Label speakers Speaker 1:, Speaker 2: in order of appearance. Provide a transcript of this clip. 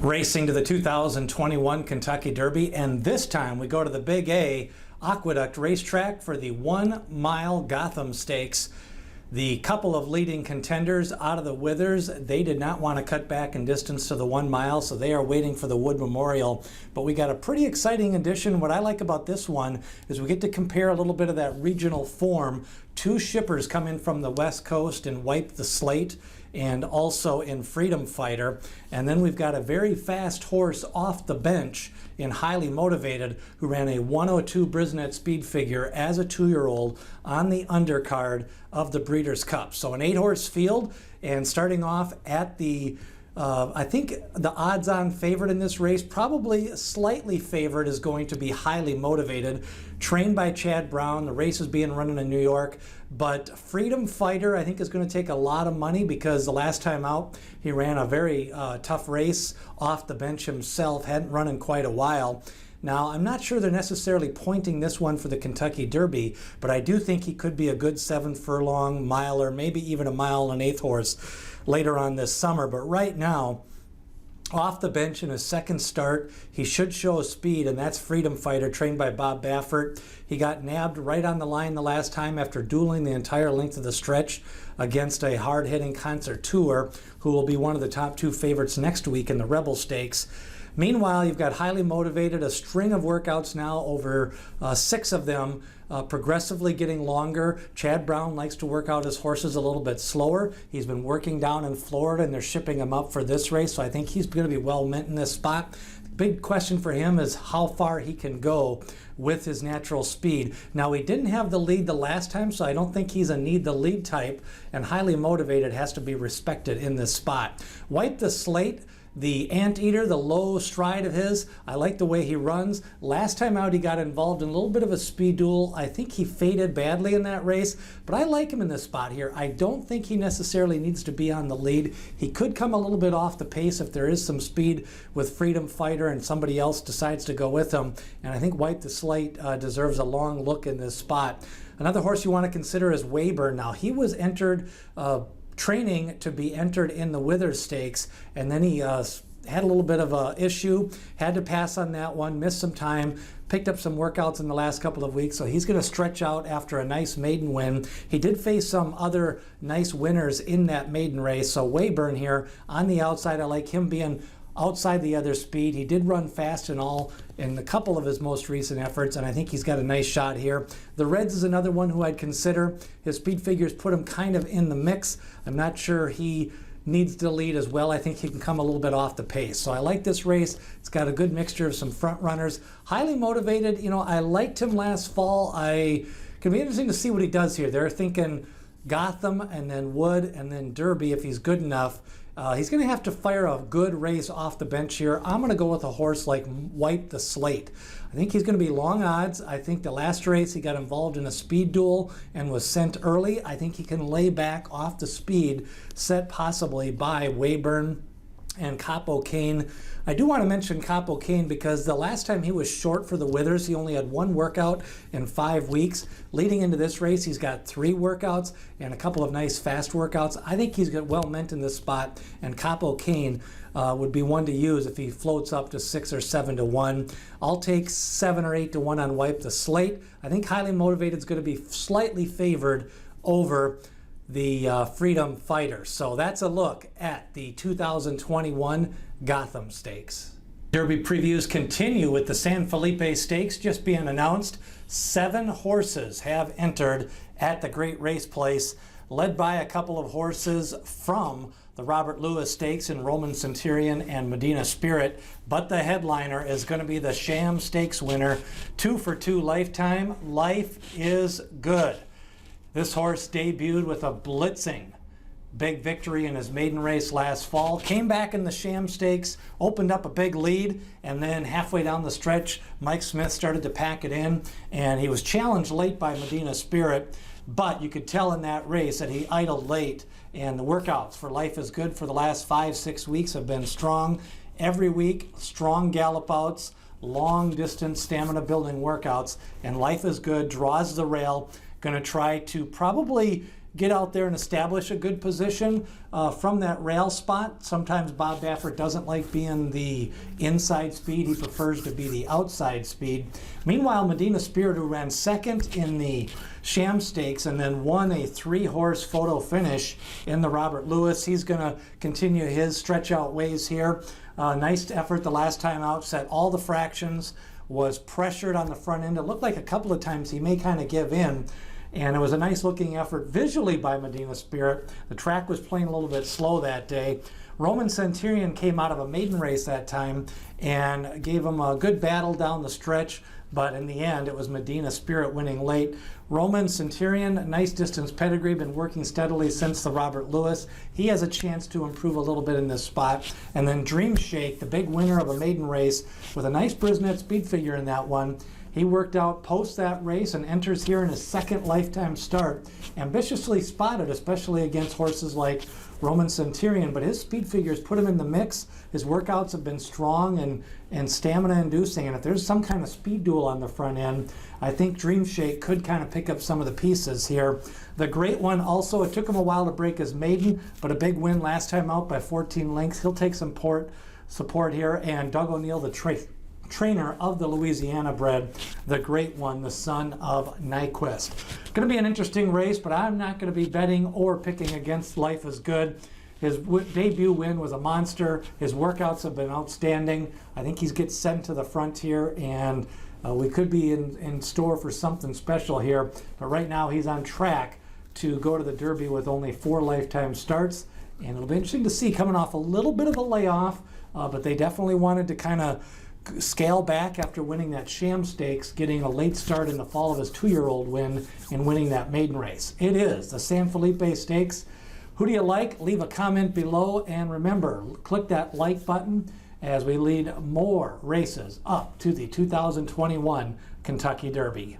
Speaker 1: Racing to the 2021 Kentucky Derby, and this time we go to the Big A Aqueduct Racetrack for the 1 mile Gotham Stakes. The couple of leading contenders out of the Withers, they did not want to cut back in distance to the 1 mile, so they are waiting for the Wood Memorial. But we got a pretty exciting addition. What I like about this one is we get to compare a little bit of that regional form. Two shippers come in from the West Coast and wipe the slate, and also in Freedom Fighter. And then we've got a very fast horse off the bench in Highly Motivated, who ran a 102 Brisnet speed figure as a 2-year-old on the undercard of the Breeders' Cup. So an 8-horse field, and starting off at the I think the odds-on favorite in this race, probably slightly favored, is going to be Highly Motivated, trained by Chad Brown. The race is being run in New York, but Freedom Fighter I think is going to take a lot of money because the last time out he ran a very tough race off the bench himself, hadn't run in quite a while. Now, I'm not sure they're necessarily pointing this one for the Kentucky Derby, but I do think he could be a good 7-furlong miler, maybe even a mile and an 1/8 horse later on this summer. But right now, off the bench in his second start, he should show speed, and that's Freedom Fighter, trained by Bob Baffert. He got nabbed right on the line the last time after dueling the entire length of the stretch against a hard-hitting Concerteur, who will be one of the top 2 favorites next week in the Rebel Stakes. Meanwhile, you've got Highly Motivated, a string of workouts now, over 6 of them, progressively getting longer. Chad Brown likes to work out his horses a little bit slower. He's been working down in Florida, and they're shipping him up for this race, so I think he's going to be well meant in this spot. The big question for him is how far he can go with his natural speed. Now, he didn't have the lead the last time, so I don't think he's a need the lead type, and Highly Motivated has to be respected in this spot. Wipe the Slate, the Anteater, the low stride of his, I like the way he runs. Last time out he got involved in a little bit of a speed duel. I think he faded badly in that race, but I like him in this spot here. I don't think he necessarily needs to be on the lead. He could come a little bit off the pace if there is some speed with Freedom Fighter and somebody else decides to go with him. And I think Wipe the Slate deserves a long look in this spot. Another horse you want to consider is Wagering. Now, he was entered training to be entered in the Withers Stakes, and then he had a little bit of a issue, had to pass on that one, missed some time, picked up some workouts in the last couple of weeks, so he's going to stretch out after a nice maiden win. He did face some other nice winners in that maiden race, so Wagering here on the outside. I like him being outside the other speed. He did run fast in a couple of his most recent efforts, and I think he's got a nice shot here. The Reds is another one who I'd consider. His speed figures put him kind of in the mix. I'm not sure he needs to lead as well. I think he can come a little bit off the pace. So I like this race. It's got a good mixture of some front runners. Highly Motivated, you know, I liked him last fall. It can be interesting to see what he does here. They're thinking Gotham and then Wood and then Derby if he's good enough. He's going to have to fire a good race off the bench here. I'm going to go with a horse like Wipe the Slate. I think he's going to be long odds. I think the last race he got involved in a speed duel and was sent early. I think he can lay back off the speed set possibly by Wagering and Capo Kane. I do want to mention Capo Kane because the last time he was short for the Withers, he only had 1 workout in 5 weeks. Leading into this race, he's got 3 workouts and a couple of nice fast workouts. I think he's well meant in this spot, and Capo Kane would be one to use if he floats up to 6 or 7 to 1. I'll take 7 or 8 to 1 on Wipe the Slate. I think Highly Motivated is going to be slightly favored over the Freedom Fighter. So that's a look at the 2021 Gotham Stakes. Derby previews continue with the San Felipe Stakes just being announced. 7 horses have entered at the Great Race Place, led by a couple of horses from the Robert Lewis Stakes in Roman Centurion and Medina Spirit, but the headliner is going to be the Sham Stakes winner, 2 for 2 Lifetime. Life is Good. This horse debuted with a blitzing big victory in his maiden race last fall, came back in the Sham Stakes, opened up a big lead, and then halfway down the stretch, Mike Smith started to pack it in, and he was challenged late by Medina Spirit, but you could tell in that race that he idled late, and the workouts for Life is Good for the last 5-6 weeks have been strong. Every week, strong gallop outs, long distance stamina building workouts, and Life is Good draws the rail. Going to try to probably get out there and establish a good position from that rail spot. Sometimes Bob Baffert doesn't like being the inside speed. He prefers to be the outside speed. Meanwhile, Medina Spirit, who ran second in the Sham Stakes and then won a 3-horse photo finish in the Robert Lewis, he's going to continue his stretch out ways here. Nice effort the last time out, set all the fractions, was pressured on the front end. It looked like a couple of times he may kind of give in. And it was a nice looking effort visually by Medina Spirit. The track was playing a little bit slow that day. Roman Centurion came out of a maiden race that time and gave him a good battle down the stretch, but in the end it was Medina Spirit winning late. Roman Centurion, nice distance pedigree, been working steadily since the Robert Lewis. He has a chance to improve a little bit in this spot. And then Dream Shake, the big winner of a maiden race with a nice Brisnet speed figure in that one. He worked out post that race and enters here in his second lifetime start. Ambitiously spotted, especially against horses like Roman Centurion, but his speed figures put him in the mix. His workouts have been strong and stamina inducing, and if there's some kind of speed duel on the front end, I think Dream Shake could kind of pick up some of the pieces here. The Great One also, it took him a while to break his maiden, but a big win last time out by 14 lengths. He'll take some support here, and Doug O'Neill, the trainer of the Louisiana bred, the Great One, the son of Nyquist. Going to be an interesting race, but I'm not going to be betting or picking against Life is Good. His debut win was a monster. His workouts have been outstanding. I think he's gets sent to the front here, and we could be in store for something special here. But right now he's on track to go to the Derby with only 4 lifetime starts, and it'll be interesting to see, coming off a little bit of a layoff, but they definitely wanted to kind of scale back after winning that Sham Stakes, getting a late start in the fall of his 2-year-old win and winning that maiden race. It is the San Felipe Stakes. Who do you like? Leave a comment below, and remember, click that like button as we lead more races up to the 2021 Kentucky Derby.